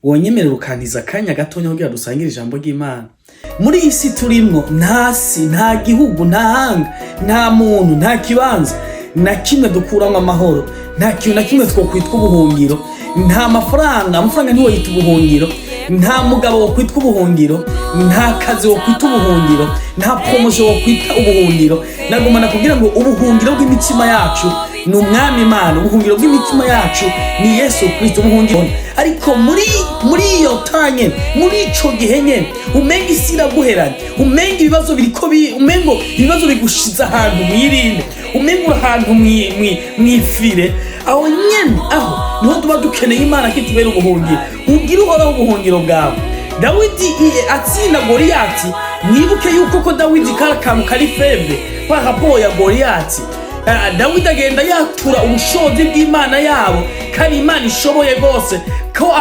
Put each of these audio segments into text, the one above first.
wonyemerera ukantiza akanya gatonya kugira dusangire ijambo ry'Imana. Muri iyi si turimwo nta si, nta gihugu, nta hanga, nta muntu, nta kibanza na kimwe dukuramwo amahoro, nta kintu na kimwe twokwitwa ubuhungiro, nta amafaranga ntiwo yita ubuhungiro, nta mugabo wo kwitwa ubuhungiro, nta kazi wo kwita ubuhungiro, nta promotion wo kwita ubuhungiro. Nagomana kugira ngo ubuhungiro bw'imitima yacu ni umwami Imana, ubuhungiro bw'imitima yacu ni Yesu Kristo. Ubuhungiro ariko muri iyo tanye, muri ico gihe nyene umenga isi iraguheranye, umenga ibibazo umengo ibibazo bigushiza ahantu mwirinde, umenga ahantu mwifire, aho nyene aho niho tuba dukeneye Imana kitubera ubuhungiro. Ugira uhoraho ubuhungiro bwawe. Dawidi atsinda Goliyati, mwibuke yuko ko Dawidi karakantu kari feble kwa rapport ya Goliyati. Dawidi agenda yatura ubushobozi bw'Imana yabo, kandi Imana ishoboye gose ko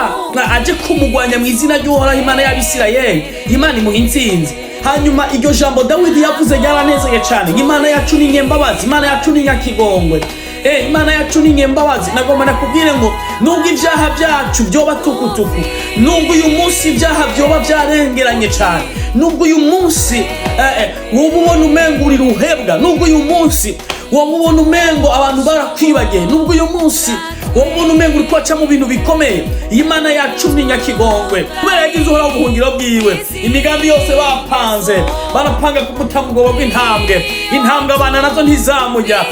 aje kumugwanya mu izina ry'uhoraho Imana y'Abisirayeli, Imana imuha intsinzi. Hanyuma iryo jambo Dawidi yavuze ryaranezeye cyane. Imana yacu ni nyembabazi, Imana yacu ni nyakigongwe, Imana yacu ni nyembabazi. Nagomba nakubwire ngo nubwo ibyaha byacu byoba tukutuku, nubwo uyu munsi ibyaha byoba byarengeranye cyane, nubwo uyu munsi wowe ubona umengo uri ruhebwa, nubwo uyu munsi wowe ubona umengo abantu barakwibagiye, nubwo uyu munsi wowe ubona umengo uri kwaca mu bintu bikomeye, Imana yacu ni nyakigongwe. Kubera yagize uhoraho ubuhungiro bwiwe, imigambi yose bapanze barapanga kumutamugobo bw'intambwe, intambwe abana nazo ntizamujya.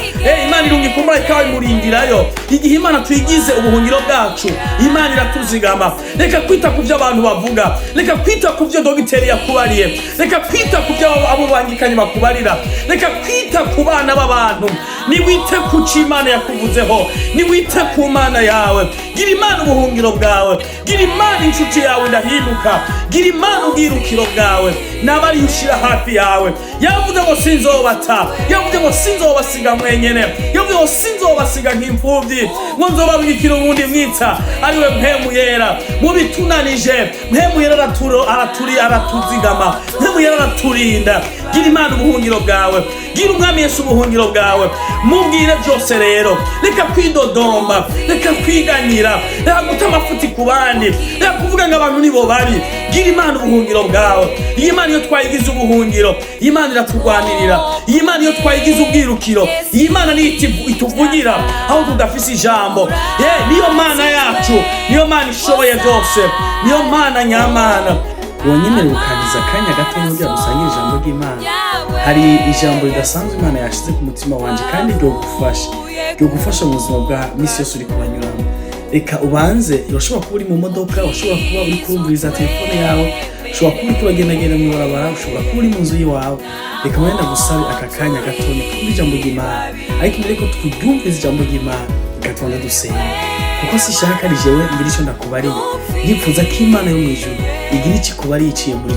Imana irungika umumarayika imurindirayo. Igihe Imana tuyigize ubuhungiro bwacu, Imana iratuzigama. Reka kwita ku byo abantu bavuga, reka kwita ku byo dogiteri yakubariye, reka kwita ku byo abo bangikanye bakubarira, reka kwita ku bana b'abantu. Niwite ku cyo Imana yakuvuzeho, niwite ku Mana yawe. Gira Imana ubuhungiro bwawe, gira Imana inshuti yawe ndahinduka, gira Imana ubwirukiro bwawe n'abari ushira hafi yawe. Yavuze ngo sinzobata, yavuze ngo sinzobasiga mwenyene, yavuze ngo sinzobasiga nk'imfuvyi, ngo nzobabwikira ubundi mwitsa ariwe mpemu yera. Mu bitunanije mpemu yera aratuzigama, mpemu yera araturinda. Gira Imana ubuhungiro bwawe, gira umwami Yesu ubuhungiro bwawe. Mubwire byose rero, reka kwidodomba, reka kwiganyira, reka guta amafuti ku bandi, reka kuvuga ngo abantu nibo bari. Gira Imana ubuhungiro bwawe. Iyi Imana iyo twayigize ubuhungiro, iyi Imana iratugwanirira. Iyi Imana iyo twayigize ubwirukiro, iyi Imana niyo ituvugira aho tudafise ijambo. Niyo Mana yacu, niyo Mana ishoboye byose, niyo Mana nyamana. Wonyemerera ukantiza akanya gato kugira dusangire ijambo ry'Imana. Hari ijambo ridasanzwe Imana yashize ku mutima wanje, kandi ryo gufasha mu buzima bwa misi yose uri kubanyuramo. Reka ubanze, urashobora kuba uri mu modoka, urashobora kuba uri kumviriza telefone yawe, ushobora kuba uri kubagendagenda mu barabara, ushobora kuba uri mu nzu y'iwawe. Reka mwenda gusabe aka kanya gatonya twumve ijambo ry'Imana. Ariko mbere ko twumviriza ijambo ry'Imana, gatwanga dusenga, kuko sishaka ari jewe ngira icyo ndakubariye. Ndifuza ko Imana yo mu ijuru igira icyo ikubariye iciye muri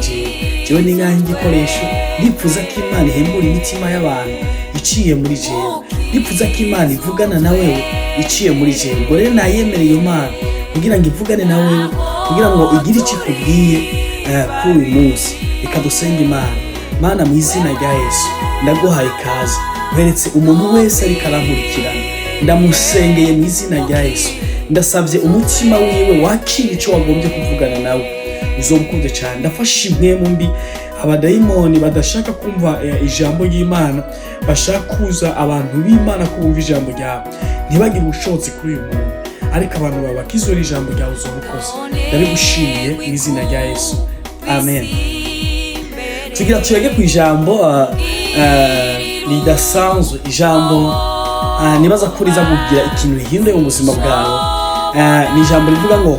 jewe ni nkaho igikoresho. Ndifuza ko Imana ihembura imitima y'abantu iciye muri jewe. Ndifuza ko Imana ivugana na wewe iciye muri jewe. Ngo rero nayemereye iyo Mana kugira ngo ivugane na wewe, kugira ngo igire icyo ikubwiye kuri uyu munsi. Reka dusenge Imana. Mana, mu izina rya Yesu ndaguhaye ikaze. Weretse umuntu wese ariko arankurikirana, ndamusengeye mu izina rya Yesu. Ndasabye umutima wiwe wakira icyo wagombye kuvugana nawe, uzobukunze cyane. Ndafashe impwemu mbi, abadayimoni badashaka kumva ijambo ry'Imana, bashaka kuza abantu b'Imana kumva ijambo ryawe, ntibagire ubushobozi kuri uyu muntu, ariko abantu babakizura ijambo ryawe uzobukoze. Ndabigushimiye mu izina rya Yesu, amen. Tugira tuyage ku ijambo ridasanzwe, ijambo nibaza ko riza kugira ikintu rihinduye mu buzima bwawe. Ni ijambo rivuga ngo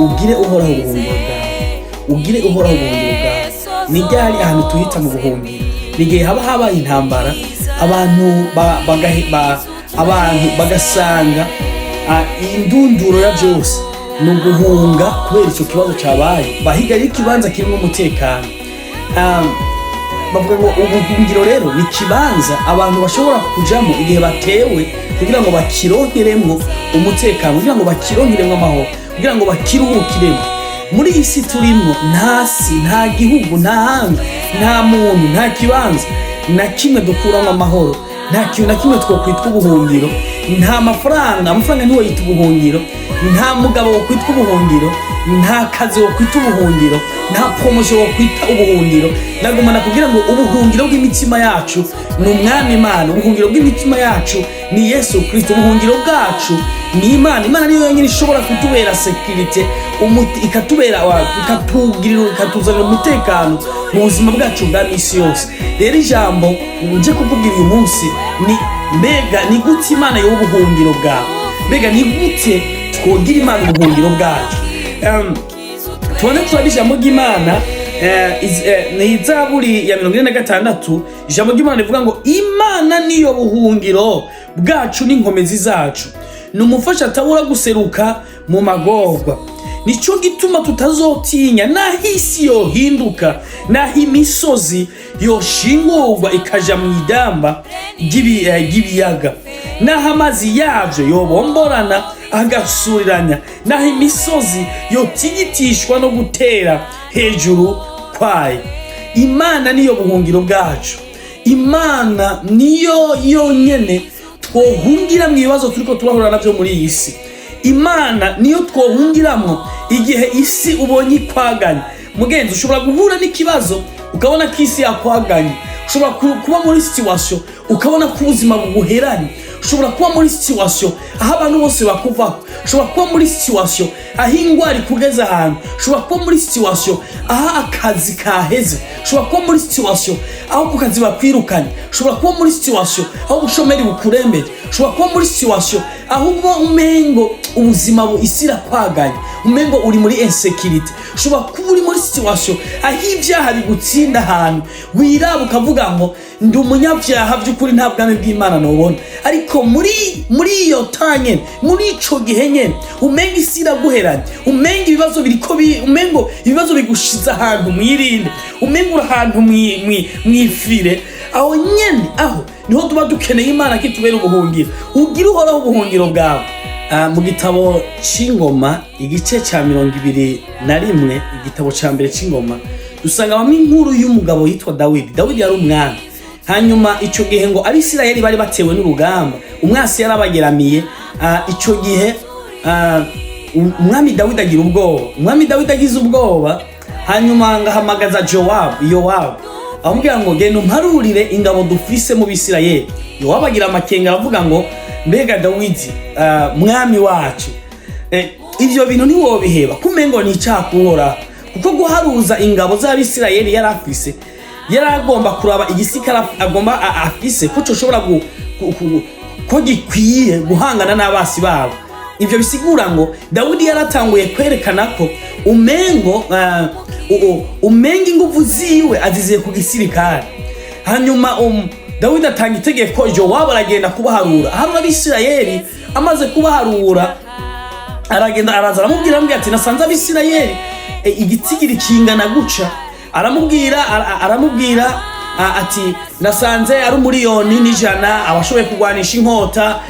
ugire uhoraho ubuhungiro bwawe, ugire uhoraho ubuhungiro bwawe. Ni ryari ahantu tuhita mu buhungiro? Ni igihe haba habaye intambara, abantu bagasanga indunduro ya byose ni uguhunga kubera icyo kibazo cyabaye, bahiga ikibanza kirimo umutekano. Bavuga ngo ubuhungiro rero ni kibanza abantu bashobora kujamo igihe batewe, kugira ngo bakironkeremo umutekano, kugira ngo bakironkeremo amahoro, kugira ngo bakiruhukiremo. Muri iyi si turimo nta si, nta gihugu, nta hanga, nta muntu, nta kibanza na kimwe dukuramo amahoro, nta kintu na kimwe twokwitwa ubuhungiro. Nta amafaranga ntiwo yita ubuhungiro, nta mugabo wo kwitwa ubuhungiro, nta kazi wo kwita ubuhungiro, nta promotion wo kwita ubuhungiro. Ndagomana kugira ngo ubuhungiro bw'imitima yacu ni umwami Imana, ubuhungiro bw'imitima yacu ni Yesu Kristo, ubuhungiro bwacu ni Imana. Imana niyo yonyine ishobora kutubera security, ikatubera ikatugirira, ikatuzanira umutekano mu buzima bwacu bwa misi yose. Rero ijambo nje kukubwira uyu munsi ni mbega ni gute Imana y'ubuhungiro bwawe, mbega ni gute twogira Imana ubuhungiro bwacu. Tubone turabi ijambo ry'Imana ni Zaburi ya 46. Ijambo ry'Imana rivuga ngo Imana niyo buhungiro bwacu n'inkomezi zacu, numufasha atabura guseruka mu magorwa. Nico gituma tutazotinya naho isi yohinduka, naho imisozi yoshingurwa ikaja mu idamba ry'ibiyaga, naho amazi yavyo yobomborana agasuriranya, naho imisozi yotigitishwa no gutera hejuru kwayo. Imana niyo buhungiro bwacu, Imana niyo yonyene twohungira mu bibazo turiko turahura navyo muri iyi si. Imana niyo twohungiramwo igihe isi ubonye ikwaganye. Mugenzi, ushobora guhura n'ikibazo ukabona ko isi yakwaganye, ushobora kuba muri situation ukabona ko ubuzima buguheranye, ushobora kuba muri situation aho abantu bose bakuvaho, ushobora kuba muri situation aho ingwara ikugeza ahantu, ushobora kuba muri situation aho akazi kaheze, ushobora kuba muri situation aho ku kazi bakwirukanye, ushobora kuba muri situation aho ubushomeri bukurembeje, ushobora kuba muri situation aho umengo ubuzima isira kwaganye, umengo uri muri insecurity, ushobora kuba uri muri situation aho ibyaha bigutsinda ahantu wiraba ukavuga ngo ndi umunyabyaha by'ukuri nta bwami bw'Imana nobona. Ariko muri iyo tanye, muri ico gihe nyene umenga isi iraguheranye, umenga ibibazo biriko umengo ibibazo bigushiza ahantu mwirinde, umenga uri ahantu mwifire, aho nyene aho niho tuba dukeneye Imana kitubera ubuhungiro. Ugira uhoraho ubuhungiro bwawe. Mu gitabo c'Ingoma igice ca 21, igitabo ca mbere c'Ingoma, dusanga bamwe inkuru y'umugabo yitwa Dawidi. Dawidi yari umwami. Hanyuma ico gihe ngo Abisirayeli bari batewe n'urugamba, umwasi yarabageramiye. Ico gihe umwami Dawidi agira ubwoba. Umwami Dawidi agize ubwoba, hanyuma ngahamagaza Yowabu amubwira ngo genda umparurire ingabo dufise mu Bisirayeli. Yowabu agira amakenga aravuga ngo mbega Dawidi mwami wacu, ivyo bintu ntiwobiheba, kumengo ni icyakuhora, kuko guharuza ingabo z'Abisirayeli yarafise, yaragomba kuraba igisikara agomba afise ko coshobora ko gikwiye guhangana n'abasi babo. Ivyo bisigura ngo Dawidi yaratanguye kwerekana ko umengo inguvu ziwe aziziye ku gisirikare. Hanyuma Dawidi atanga itegeko, Yowabu aragenda kubaharura. Harura Abisirayeli, amaze kubaharura aragenda araza aramubwira ati nasanze Abisirayeli igitigiri kingana guca. Aramubwira ati nasanze ari 1,100,000 abashoboye kugwanisha inkota,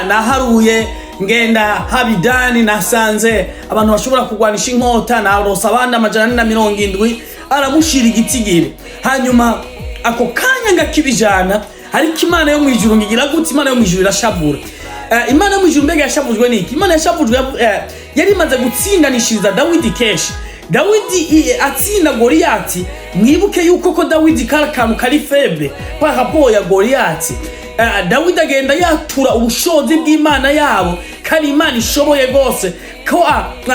naharuye ngenda Habidani, nasanze abantu bashobora kugwanisha inkota, narosa abandi 470. Aramushira igitigiri. Hanyuma ako kanya ngakibijana, ariko Imana yo mwijuru ngigira gute? Imana yo mwijuru irashabura. Imana yo mwijuru mbega yashavujwe niki? Imana yashavujwe yari imaze gutsindanishiriza Dawidi keshi. Dawidi atsinda Goliyati. Mwibuke yuko ko Dawidi karakantu kari feble kwa rapport ya Goliyati. Dawidi agenda yatura ubushobozi bw'Imana yabo, kandi Imana ishoboye gose ko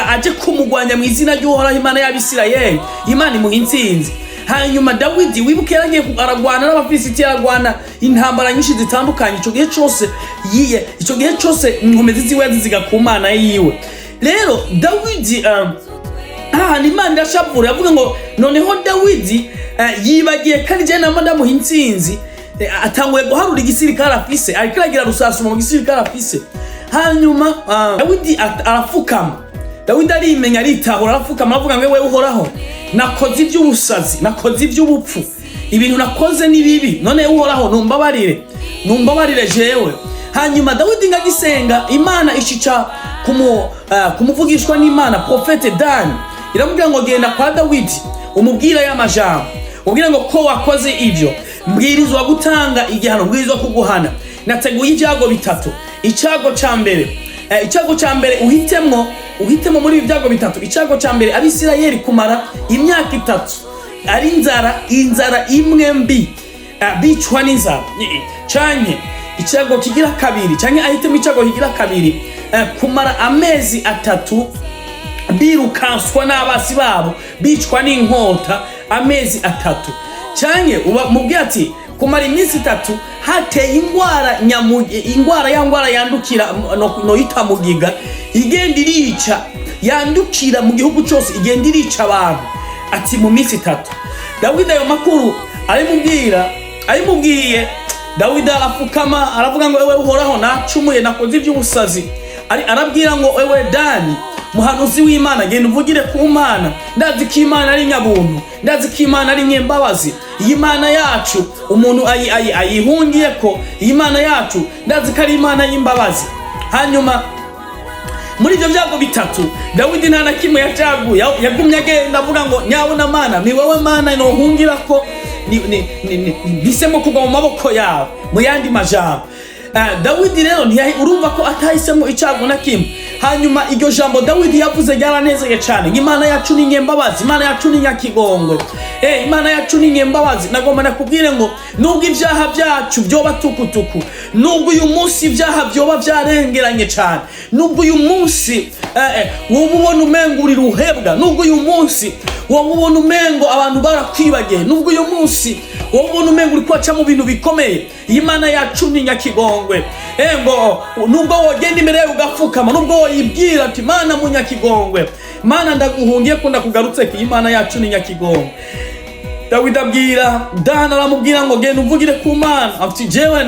aje kumugwanya mu izina ry'Uhoraho, Imana y'Abisirayeli. Imana imuha intsinzi. Hanyuma Dawidi wibuke yaragiye aragwana n'Abafilisitiya, aragwana intambara nyinshi zitandukanye. Ico gihe cyose inkomezi ziwe ziziga ku Mana yiwe. Rero Dawidi Imana irashavura, yavuga ngo noneho Dawidi yibagiye kandi je ndamuha intsinzi. Atanguye guharura igisirikare afise, ariko aragira rusasuma mu gisirikare afise. Hanyuma Dawidi arafukama. Dawidi arimenya, aritahura, arafukama avuga ngo wewe Uhoraho, nakoze iby'ubusazi, nakoze iby'ubupfu, ibintu nakoze ni bibi, none Uhoraho numbabarire jewe. Hanyuma Dawidi ngagisenga, Imana ishica kumuvugishwa n'Imana profete Dani. Iramubwira ngo genda kwa Dawidi umubwira y'amajambo, ubwira ngo ko wakoze ivyo, mbwirizwa gutanga igihano, mbwirizwa kuguhana. Nateguye ibyago bitatu. Icyago ca mbere Icago ca mbere uhitemwo muri ibi byago bitatu. Icago ca mbere Abisirayeli kumara imyaka 3 ari inzara imwe mbi, bicwa n'inzara. Canke icago kigira kabiri, canke ahitemo icago kigira kabiri, kumara amezi 3 birukanswa n'abasi babo, bicwa n'inkota amezi 3. Canke mubwira ati kumara iminsi 3 hateye ingwara yandukira no yita mugiga, igenda irica, yandukira mu gihugu cyose, igenda irica abantu. Ati mu minsi 3 Dawidi ayo makuru arimubwiye Dawidi arafukama aravuga ngo ewe uhoraho nacumuye nakoze iby'ubusazi. Arabwira ngo ewe Dani muhanuzi w'Imana, genda uvugire ku Mana, ndazi ko Imana ari nyabuntu, ndazi ko Imana ari nyembabazi. Iyi Mana yacu umuntu ayihungiye ko, iyi Mana yacu ndazi ko ari Imana y'imbabazi. Hanyuma muri ibyo byago bitatu Dawidi nta na kimwe yacaguye, yagumye agenda avuga ngo nyabona Mana ni wowe Mana nohungira ko, bisemo kugwa mu maboko yawe. Mu yandi majambo Dawidi rero urumva ko atahisemo icago na kimwe. Hanyuma iryo jambo Dawidi yavuze ryaranezeye cyane. Imana yacu ni nyembabazi, Imana yacu ni nyakigongwe, Imana yacu ni nyembabazi. Nagomba nakubwire ngo nubwo ibyaha byacu byoba tukutuku, nubwo uyu munsi ibyaha byoba byarengeranye cyane, nubwo uyu munsi wowe ubona umengo uri ruhebwa, nubwo uyu munsi wowe ubona umengo abantu barakwibagiye, nubwo uyu munsi wowe ubona umengo uri kwaca mu bintu bikomeye, Imana yacu ni nyakigongwe. Ngo nubwo wogenda imbere yawe ugapfukama, nubwo woyibwira ati Mana mu nyakigongwe, Mana ndaguhungiye ko ndakugarutse, ko Imana yacu ni nyakigongwe. Dawidi abwira Dani, aramubwira ngo genda uvugire ku Mana, ati jewe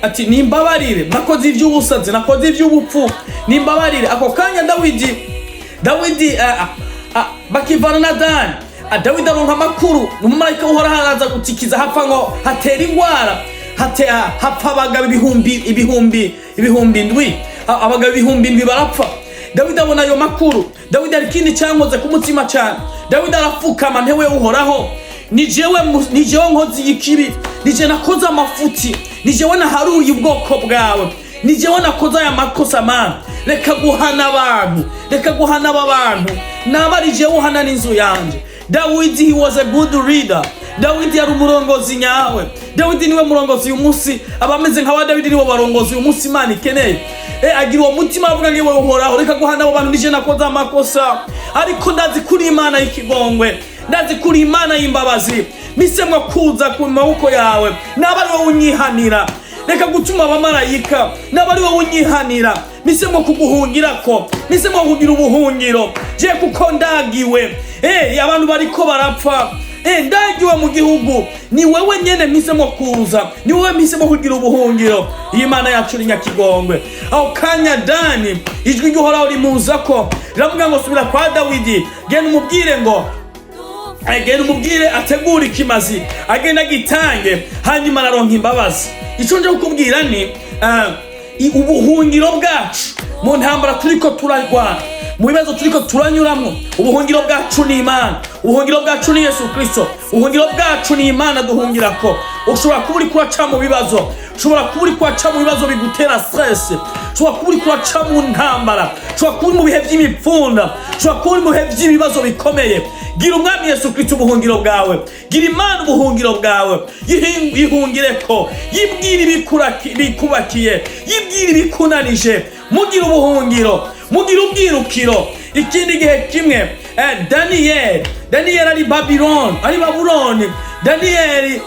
ati nimbabarire, nakoze iby'ubusazi, nakoze iby'ubupfu, nimbabarire. Ako kanya Dawidi bakivana na Dani, Dawidi aronka amakuru, umumarayika uhoraho araza gutikiza, hapfa ngo hatera ingwara, hapfa abagabo ibihumbi 7, abagabo ibihumbi 7 barapfa. Dawidi abona ayo makuru, Dawidi ari kindi cyankoze ku mutima cyane. Dawidi arapfukama, ntewe uhoraho, ni jewe nkozi y'ikibi, ni je nakoze amafuti, ni jewe naharuye ubwoko bwawe, ni jewe nakoze aya makosa. Mana reka guhana aba bantu, nabari jewe uhana n'inzu yanje. Dawidi, he was a good leader. Dawidi yari umurongozi nyawe. Dawidi niwe murongozi uyu munsi, abameze nka Dawidi nibo barongozi uyu munsi Imana ikeneye. Agira uwo mutima avuga ngo wowe uhoraho, reka guhana abo bantu, nije nakoze amakosa, ariko ndazi kuri Imana y'ikigongwe, ndazi kuri Imana y'imbabazi. Misemwa kuza ku maboko yawe, nabari wowe unyihanira, reka gutuma abamarayika, nabari wowe unyihanira. Misemwa kuguhungirako, misemwa kugira ubuhungiro, je kuko ndagiwe. Abantu bariko barapfa, ndagiwe mu gihugu, ni wewe nyene mpisemo kuza, ni wewe mpisemo kugira ubuhungiro. Imana yacu ni nyakigongwe. Aho kanya Dani ijwi ry'uhoraho rimuzako, riravuga ngo subira kwa Dawidi, genda umubwire ategura ikimazi, agenda gitange, hanyuma araronka imbabazi. Ico nje kukubwira ni ubuhungiro bwacu mu ntambara turiko turarwana, mu bibazo turiko turanyuramo, ubuhungiro bwacu ni Imana, ubuhungiro bwacu ni Yesu Kristo, ubuhungiro bwacu ni Imana duhungirako. Ushobora kuba uri kwaca mu bibazo, ushobora kuba uri kwaca mu bibazo bigutera stress, ushobora kuba uri kwaca mu ntambara, ushobora kuba uri mu bihe by'imipfunda, ushobora kuba uri mu bihe by'ibibazo bikomeye. Gira umwami Yesu Kristo ubuhungiro bwawe, gira Imana ubuhungiro bwawe, yihungireko, yibwira ibikubakiye, yibwira ibikunanije, mugira ubuhungiro, mugira ubwirukiro. Ikindi gihe kimwe Daniyeli ari Babuloni, Daniyeli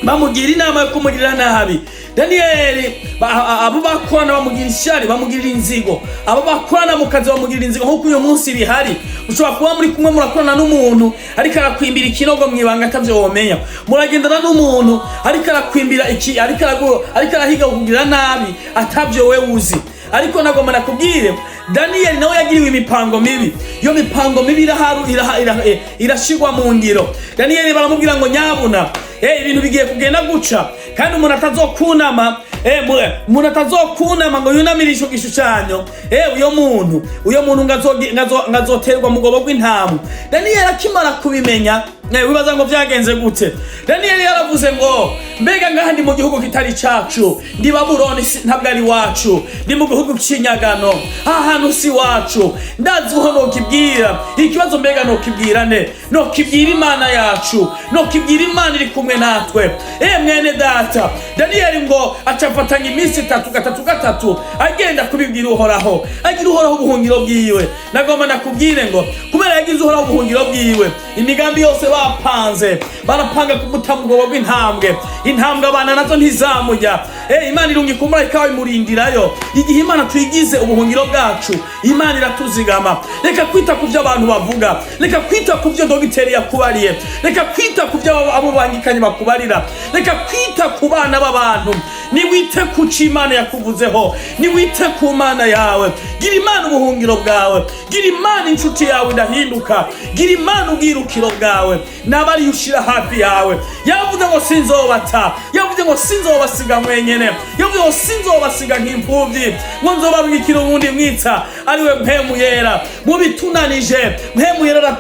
bamugira inama yo kumugirira nabi. Daniyeli abo bakorana bamugira ishyari, bamugirira inzigo, abo bakorana mu kazi bamugirira inzigo. Nkuko uyu munsi bihari, ushobora kuba muri kumwe murakorana n'umuntu ariko arakwimbira ikinogo mwibanga atavyo womenya, muragendana n'umuntu ariko arakwimbira ariko arahiga kugira nabi atavyo we uzi. Ariko nagomba nakubwire Daniyeli nawe yagiriwe imipango mibi, iyo mipango mibi irashigwa mu ngiro. Daniyeli baramubwira ngo nyabuna, ibintu bigiye kugenda guca, kandi umuntu atazokunama ngo yunamire ico gishushanyo, uyo muntu ngazoterwa mu gobo rw'intamu. Daniyeli akimara kubimenya, wibaza ngo byagenze gute? Daniyeli yaravuze ngo mbega ngaha ndi mu gihugu kitari cacu, ndi Babuloni ntabwo ari wacu, ndi mu gihugu cy'inyagano, ahantu si wacu, ndazi ho nokibwira ikibazo, mbega nokibwira ne? Nokibwira Imana yacu, nokibwira Imana iri kumwe natwe. Mwene data, Daniyeli ngo acafatanya iminsi 3 agenda kubibwira Uhoraho, agira Uhoraho ubuhungiro bwiwe. Nagomba nakubwire ngo kubera yagize Uhoraho ubuhungiro bwiwe, imigambi yose bapanze barapanga kumutamugobo bw'intambwe, intambwe abana nazo ntizamujya. Imana irungi kumura ikawa imurindirayo. Igihe Imana tuyigize ubuhungiro bwacu, Imana iratuzigama. Reka kwita ku byo abantu bavuga, reka kwita ku byo dogiteri yakubariye, reka kwita ku byo abo bangikanye bakubarira, reka kwita ku bana b'abantu. Niwite ku cyo Imana yakuvuzeho, niwite ku Mana yawe. Gira Imana ubuhungiro bwawe, gira Imana inshuti yawe ndahinduka, gira Imana ubwirukiro bwawe n'abari ushira hafi yawe. Yavuze ngo sinzobata, yavuze ngo sinzobasiga mwenyene, yavuze ngo sinzobasiga nk'imfuvyi, ngo nzobarungikira ubundi mwitsa ariwe mpemu yera. Mu bitunanije mpemu yera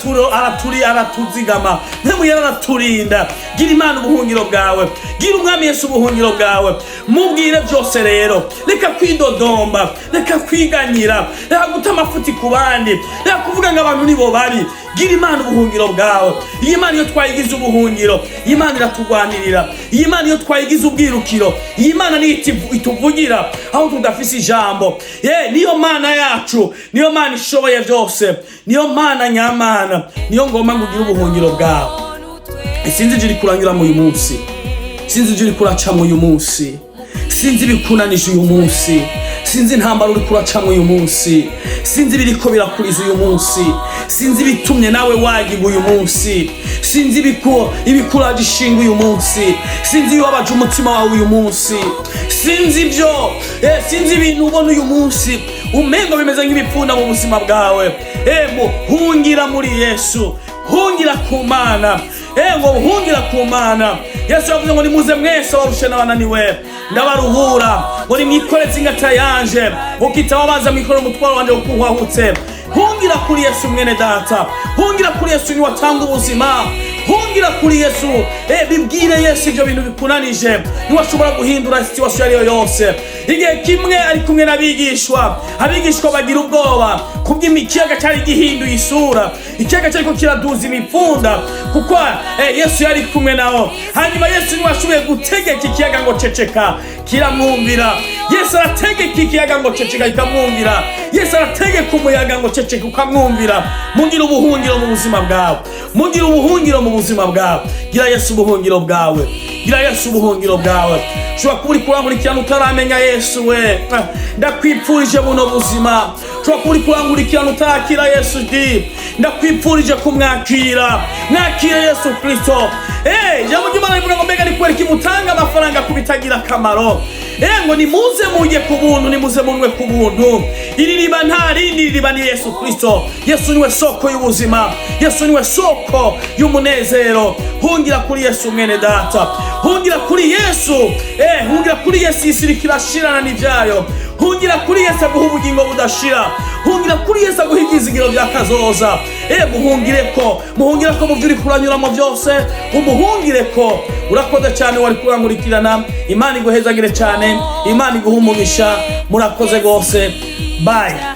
aratuzigama, mpemu yera araturinda. Gira Imana ubuhungiro bwawe, gira Umwami Yesu ubuhungiro bwawe. Mubwire byose rero, reka kwidodomba, reka kwiganyira, reka guta amafuti ku bandi, reka kuvuga ngo abantu nibo bari. Gira Imana ubuhungiro bwawe. Iyi Imana iyo twayigize ubuhungiro, iyi Imana iratugwanirira. Iyi Imana iyo twayigize ubwirukiro, iyi Imana niyo ituvugira aho tudafise ijambo. Niyo Mana yacu, niyo Mana ishoboye byose, niyo Mana nyamana, niyo ngoma ngo ugire ubuhungiro bwawe. Sinzi ijiri kuranyuramo uyu munsi, sinzi ijiri kuracamo uyu munsi, sinzi bikunanije uyu munsi, sinzi intambara uri kuracamo uyu munsi, sinzi biriko birakuriza uyu munsi, sinzi bitumye nawe wagiga uyu munsi, sinzi ibikuraje ishinga uyu munsi, sinzi ibibabaje umutima wawe uyu munsi, sinzi ibyo sinzi ibintu ubona uyu munsi umengo bimeze nk'ibipfunda mu buzima bwawe. Hungira muri Yesu, hungira ku Mana, ngo hungira ku Mana. Yesu yavuze ngo nimuze mwese abarushe n'abananiwe ndabaruhura, ngo nimwikoreze ingata yanje, ukitaba baza mwikorera umutwaro wanje ukuhwahutse. Hungira kuri Yesu mwene data, hungira kuri Yesu ni watanga ubuzima, hungira kuri Yesu. Bibwire Yesu ibyo bintu bikunanije, niwashobora guhindura situation ariyo yose. Igihe kimwe ari kumwe n'abigishwa, abigishwa bagira ubwoba kubw'imikiyaga cyari gihinduye isura, ikiyaga cyariko kiraduza imipfunda kuko Yesu yari kumwe nabo. Hanyuma Yesu niwashoboye gutegeka ikiyaga ngo ceceka, kiramwumvira. Yesu arategeka ikiyaga ngo ceceka, kikamwumvira. Yesu arategeka umuyaga ngo ceceka, ukamwumvira. Mugira ubuhungiro mu buzima bwawe, mugira ubuhungiro mu buzima bwawe. Gira Yesu ubuhungiro bwawe, gira Yesu ubuhungiro bwawe. Ushobora kuba uri kurangurikirana utaramenya Yesu, ndakwipfurije buno buzima. Ushobora kuba uri kurangurikirana utarakira Yesu, ndakwipfurije kumwakira. Mwakire Yesu Kristo. Jambo ry'Imana rivuga ngo mbega ni kubera iki mutanga amafaranga kubitagira akamaro? Ngo nimuze mujye ku buntu, nimuze munwe ku buntu. Iri riba nta rindi, riba ni Yesu Kristo. Yesu niwe soko y'ubuzima, Yesu niwe soko y'umunezero. Hungira kuri Yesu mwene data, hungira kuri Yesu. Hungira kuri Yesu, isi kirashirana n'ivyayo. Hungira kuri Yesu aguha ubugingo budashira, hungira kuri Yesu aguha ibyizigiro byakazoza. Muhungireko mu byo uri kuranyuramo byose, umuhungireko. Urakoze cyane wari kurangurikirana. Imana iguhezagire cyane, Imana iguha umugisha. Murakoze gose, bye.